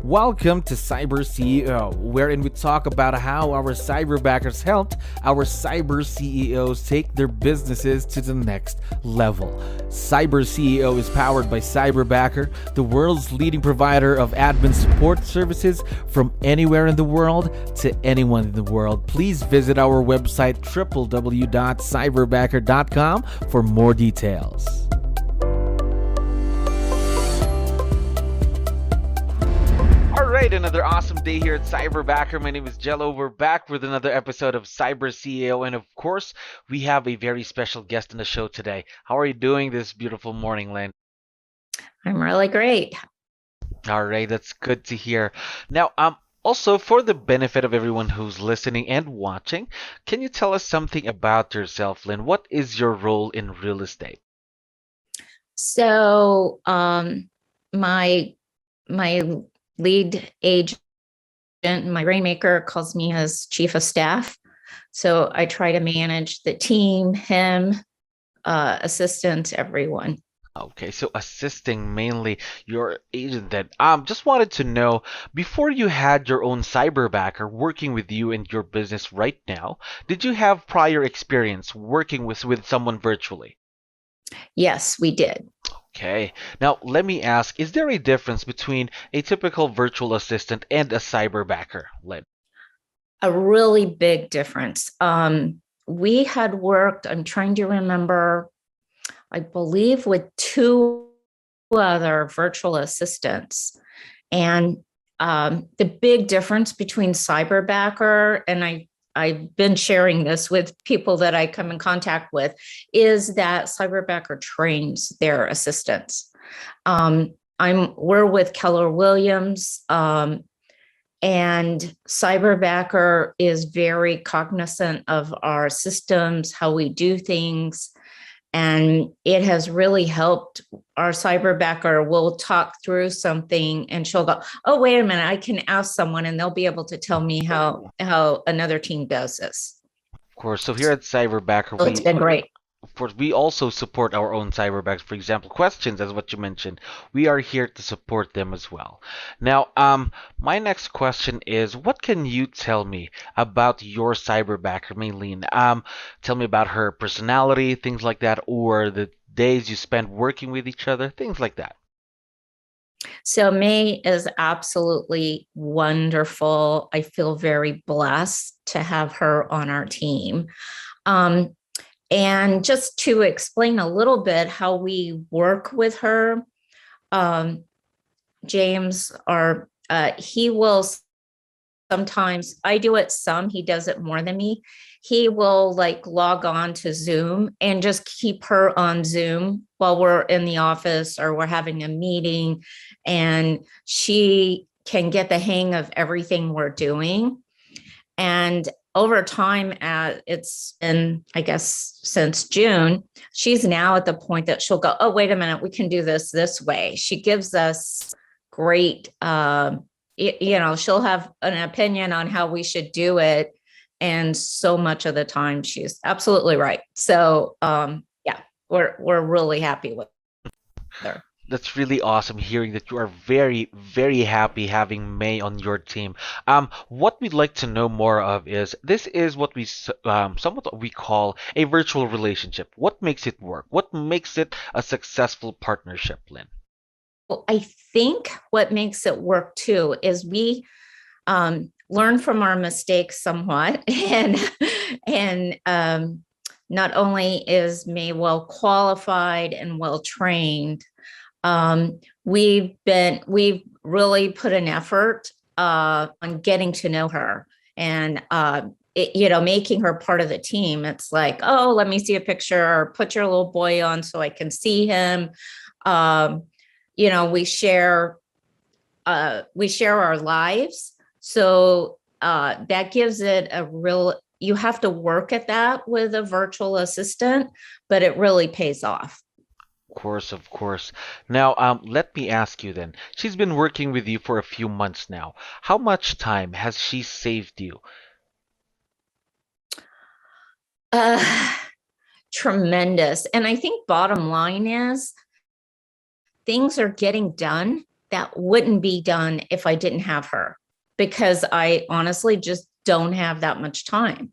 Welcome to CyberCEO, wherein we talk about how our cyberbackers helped our cyber CEOs take their businesses to the next level. CyberCEO is powered by Cyberbacker, the world's leading provider of admin support services from anywhere in the world to anyone in the world. Please visit our website www.cyberbacker.com for more details. Alright, another awesome day here at Cyberbacker. My name is Jello. We're back with another episode of CyberCEO, and of course, we have a very special guest on the show today. How are you doing this beautiful morning, Lynn? I'm really great. Alright, that's good to hear. Now, also, for the benefit of everyone who's listening and watching, can you tell us something about yourself, Lynn? What is your role in real estate? So, my lead agent, my rainmaker, calls me his chief of staff. So I try to manage the team, him, assistants, everyone. Okay, so assisting mainly your agent then. Just wanted to know, before you had your own cyberbacker working with you in your business right now, did you have prior experience working with someone virtually? Yes, we did. Okay, now let me ask, is there a difference between a typical virtual assistant and a cyberbacker, Lynn? A really big difference. We had worked, I'm trying to remember, I believe with two other virtual assistants. And the big difference between Cyberbacker, and I've been sharing this with people that I come in contact with, is that Cyberbacker trains their assistants. We're with Keller Williams, and Cyberbacker is very cognizant of our systems, how we do things. And it has really helped. Our cyberbacker will talk through something and she'll go, oh, wait a minute, I can ask someone and they'll be able to tell me how another team does this. Of course, so here at Cyberbacker, So it's been great. of course, we also support our own cyberbacks. For example, questions, as what you mentioned. We are here to support them as well. Now, my next question is, what can you tell me about your cyberbacker, Maylene? Tell me about her personality, things like that, or the days you spent working with each other, things like that. So May is absolutely wonderful. I feel very blessed to have her on our team. And just to explain a little bit how we work with her, James, he will sometimes, I do it some, he does it more than me. He will like log on to Zoom and just keep her on Zoom while we're in the office or we're having a meeting, and she can get the hang of everything we're doing. And over time, it's been, I guess, since June, she's now at the point that she'll go, oh, wait a minute, we can do this way. She gives us great, she'll have an opinion on how we should do it. And so much of the time, she's absolutely right. So, yeah, we're really happy with her. That's really awesome hearing that you are very, very happy having May on your team. What we'd like to know more of is this is what we somewhat what we call a virtual relationship. What makes it work? What makes it a successful partnership, Lynn? Well, I think what makes it work too is we learn from our mistakes somewhat, and not only is May well qualified and well trained, we've really put an effort on getting to know her and making her part of the team. It's like, oh, let me see a picture, or put your little boy on so I can see him. We share our lives, so that gives it a real. You have to work at that with a virtual assistant, but it really pays off. Course, of course. Now, let me ask you then. She's been working with you for a few months now. How much time has she saved you? Uh, Tremendous. And I think bottom line is things are getting done that wouldn't be done if I didn't have her, because I honestly just don't have that much time.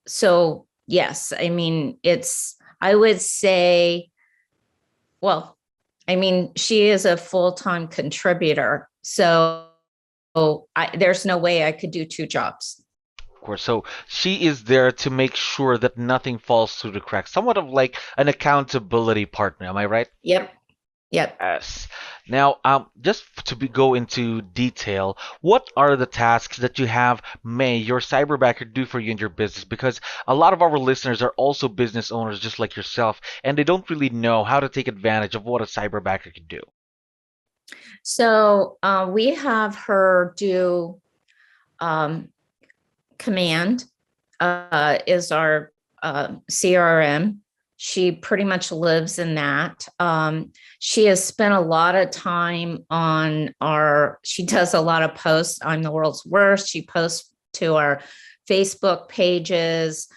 So yes, I mean, I would say, well, I mean, she is a full-time contributor. So there's no way I could do two jobs. Of course. So she is there to make sure that nothing falls through the cracks, somewhat of like an accountability partner. Am I right? Yep. Yep. Yes. Now, just go into detail, what are the tasks that you have May, your cyberbacker, do for you in your business? Because a lot of our listeners are also business owners just like yourself, and they don't really know how to take advantage of what a cyberbacker can do. So we have her do command is our CRM. She pretty much lives in that. She has spent a lot of time on she does a lot of posts. I'm the world's worst. She posts to our Facebook pages.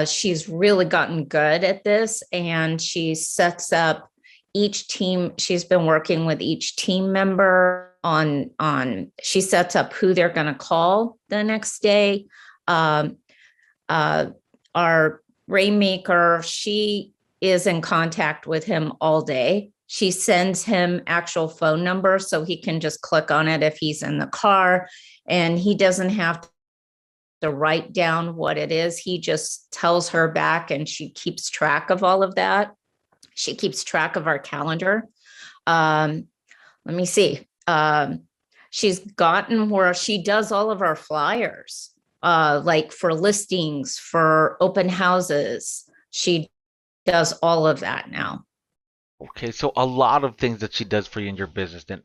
She's really gotten good at this, and she sets up each team. She's been working with each team member she sets up who they're going to call the next day. Our Rainmaker, she is in contact with him all day. She sends him actual phone number so he can just click on it if he's in the car, and he doesn't have to write down what it is. He just tells her back, and she keeps track of all of that. She keeps track of our calendar. Let me see. She's gotten where she does all of our flyers, like for listings, for open houses. She does all of that now. Okay, so a lot of things that she does for you in your business then.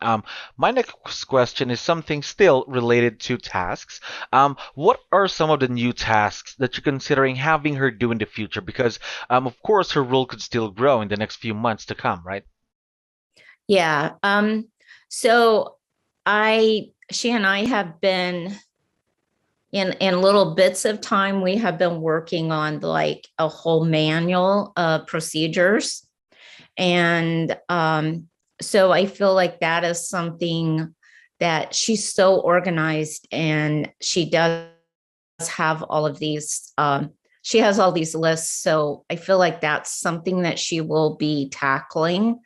My next question is something still related to tasks. What are some of the new tasks that you're considering having her do in the future? Because, of course, her role could still grow in the next few months to come, right? Yeah. So she and I have been in little bits of time, we have been working on like a whole manual of procedures. And so I feel like that is something that she's so organized, and she does have all of these, she has all these lists. So I feel like that's something that she will be tackling.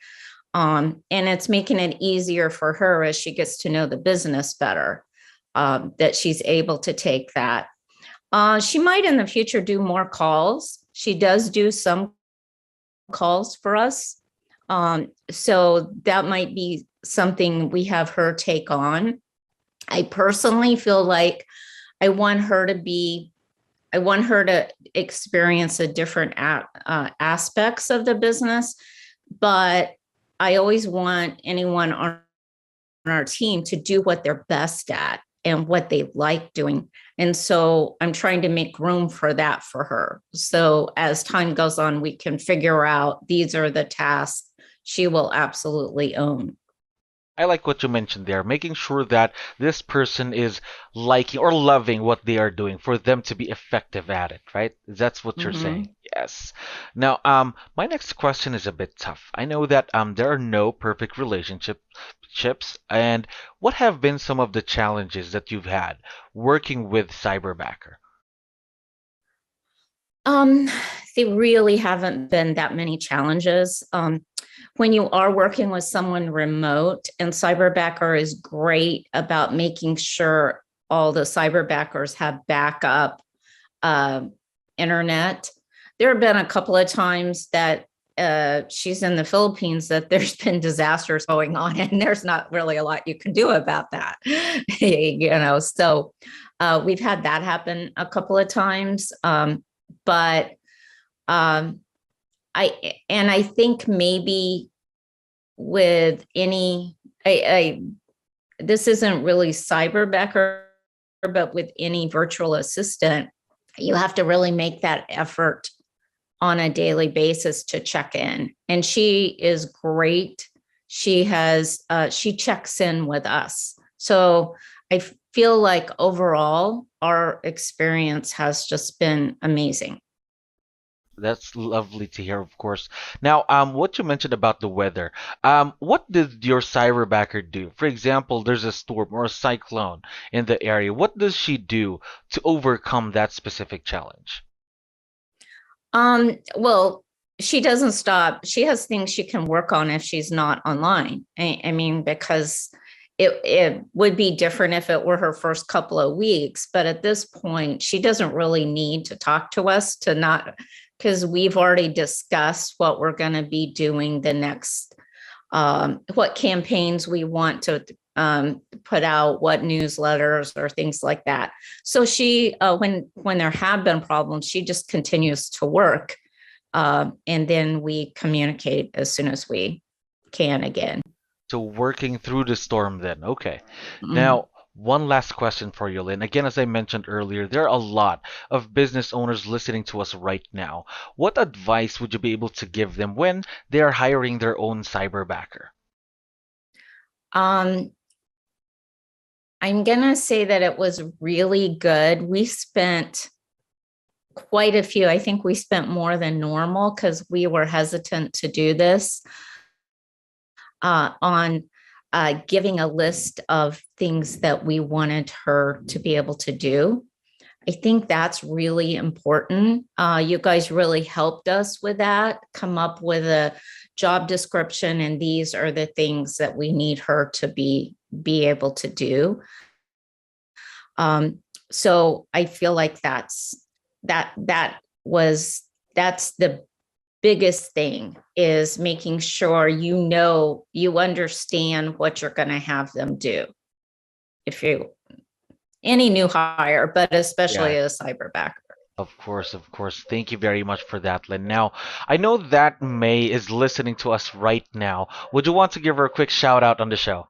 And it's making it easier for her as she gets to know the business better, that she's able to take that. She might in the future do more calls. She does do some calls for us. So that might be something we have her take on. I personally feel like I want her to experience a different aspects of the business, but I always want anyone on our team to do what they're best at and what they like doing. And so I'm trying to make room for that for her. So as time goes on, we can figure out these are the tasks she will absolutely own. I like what you mentioned there, making sure that this person is liking or loving what they are doing for them to be effective at it, right? That's what you're saying. Yes. Now, my next question is a bit tough. I know that there are no perfect relationships, and what have been some of the challenges that you've had working with Cyberbacker? There really haven't been that many challenges. When you are working with someone remote, and Cyberbacker is great about making sure all the Cyberbackers have backup internet. There have been a couple of times that she's in the Philippines that there's been disasters going on, and there's not really a lot you can do about that. So we've had that happen a couple of times. But I think maybe with this isn't really Cyberbacker, but with any virtual assistant, you have to really make that effort on a daily basis to check in. And she is great. She checks in with us. So I feel like overall, our experience has just been amazing. That's lovely to hear, of course. Now, what you mentioned about the weather, what did your cyberbacker do? For example, there's a storm or a cyclone in the area. What does she do to overcome that specific challenge? Well, she doesn't stop. She has things she can work on if she's not online. I mean, because it would be different if it were her first couple of weeks, but at this point, she doesn't really need to talk to us to not, because we've already discussed what we're going to be doing the next, what campaigns we want to put out, what newsletters or things like that. So she, when there have been problems, she just continues to work, and then we communicate as soon as we can again. So working through the storm then. Okay. Mhm. Now, one last question for you, Lynn. Again, as I mentioned earlier, there are a lot of business owners listening to us right now. What advice would you be able to give them when they are hiring their own cyberbacker? Um, I'm gonna say that it was really good. We spent quite a few. I think we spent more than normal because we were hesitant to do this, on giving a list of things that we wanted her to be able to do. I think that's really important. You guys really helped us with that, come up with a job description, and these are the things that we need her to be able to do. So I feel like that's the biggest thing, is making sure you understand what you're going to have them do. If you, any new hire, but especially Yeah. a cyberbacker. Of course, of course. Thank you very much for that, Lynn. Now, I know that May is listening to us right now. Would you want to give her a quick shout out on the show?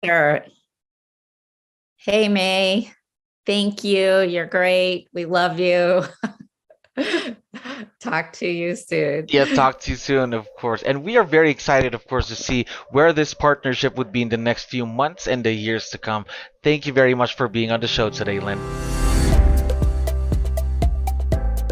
Sure. Hey, May. Thank you. You're great. We love you. Talk to you soon. Yeah, talk to you soon, of course. And we are very excited, of course, to see where this partnership would be in the next few months and the years to come. Thank you very much for being on the show today, Lynn.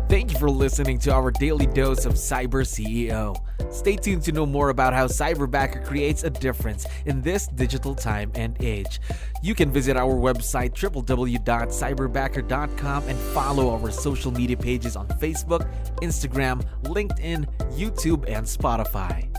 Thank you for listening to our daily dose of Cyber CEO. Stay tuned to know more about how Cyberbacker creates a difference in this digital time and age. You can visit our website www.cyberbacker.com and follow our social media pages on Facebook, Instagram, LinkedIn, YouTube, and Spotify.